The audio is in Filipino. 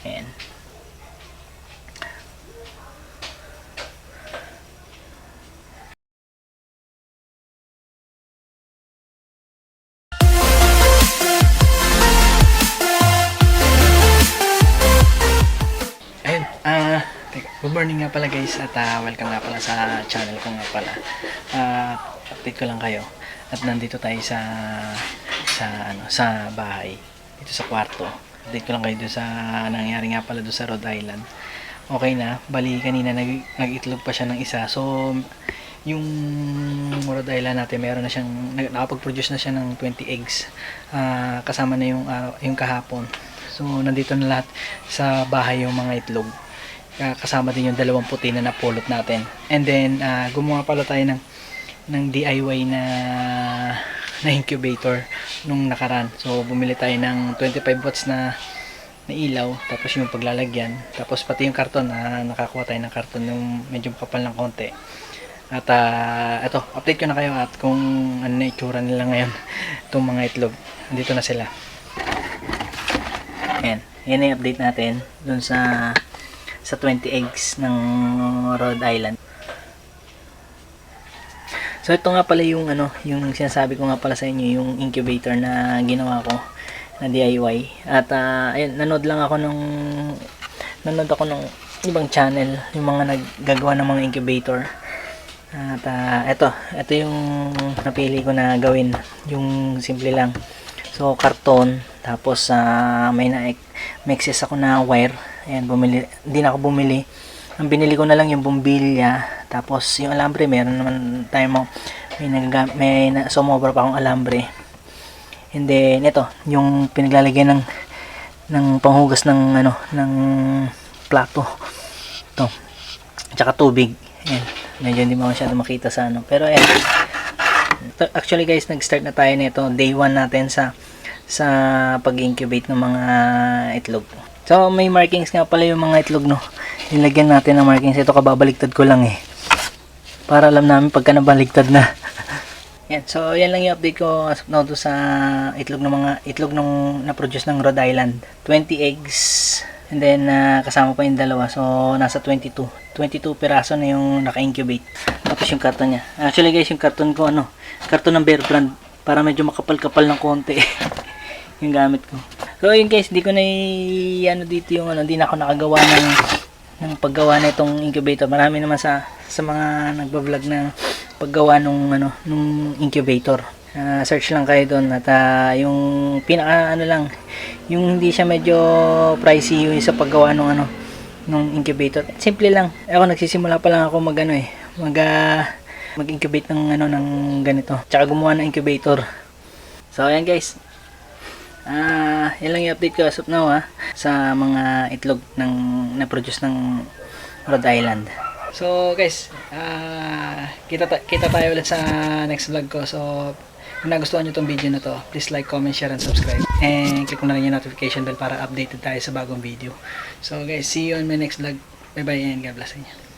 Ayan. Ayun, good morning nga pala guys at welcome nga pala sa channel ko nga pala. Update ko lang kayo at nandito tayo sa bahay, dito sa kwarto. Update ko lang kayo doon sa nangyari nga pala doon sa Rhode Island. Okay na, bali kanina nag-itlog pa siya ng isa. So yung Rhode Island natin meron na siyang nakapag-produce na siya ng 20 eggs. Kasama na yung kahapon. So nandito na lahat sa bahay yung mga itlog. Kasama din yung dalawang puti na napulot natin. And then gumawa pala tayo ng DIY na incubator nung nakaraan. So bumili tayo ng 25 watts na ilaw, tapos yung paglalagyan, tapos pati yung karton, nakakuha tayo ng karton yung medyo kapal ng konti. At eto, update ko na kayo at kung ano na itsura nila ngayon itong mga itlog. Dito na sila. Ayan, yan yung update natin dun sa 20 eggs ng Rhode Island. So ito nga pala yung yung sinasabi ko nga pala sa inyo, yung incubator na ginawa ko na DIY. At ayun, nanood ako ng ibang channel, yung mga naggagawa ng mga incubator. At ito yung napili ko na gawin, yung simple lang. So karton, tapos may excess ako na wire. Ayan, hindi na ako bumili. Ang binili ko na lang yung bombilya, tapos yung alambre, meron naman tayo may sumobra pa akong alambre. And then ito, yung pinaglalagyan ng panghugas ng ng plato. Ito. Tsaka tubig. Ayan. Medyo hindi mo masyado makita sa pero ayan. Actually guys, nag-start na tayo nito. Day 1 natin sa pag-incubate ng mga itlog. So may markings nga pala yung mga itlog, no. Nilagyan natin ng markings. Ito, kababaligtad ko lang para alam namin pagka nabaligtad na. Yan. So yan lang yung update ko as of now sa itlog nung na-produce ng Rhode Island. 20 eggs. And then kasama pa yung dalawa. So nasa 22 piraso na yung naka-incubate. Tapos yung karton niya. Actually guys, yung karton ko karton ng Bear Brand, para medyo makapal-kapal ng konti yung gamit ko. So yun guys, di ko na dito yung hindi na ako nakagawa ng paggawa na itong incubator. Marami naman sa mga nagba-vlog na paggawa nung incubator. Search lang kayo doon at yung pinaka lang, yung hindi siya medyo pricey yung sa paggawa nung incubator. Simple lang. Ako nagsisimula pa lang ako mag-incubate ng ganito. Tsaka gumawa ng incubator. So ayan guys. Yan lang yung update ko as of now sa mga itlog na-produce ng Rhode Island. So guys, kita tayo ulit sa next vlog ko. So kung nagustuhan nyo itong video na to, please like, comment, share, and subscribe. And click mo na rin yung notification bell para updated tayo sa bagong video. So guys, see you on my next vlog. Bye bye and God bless you.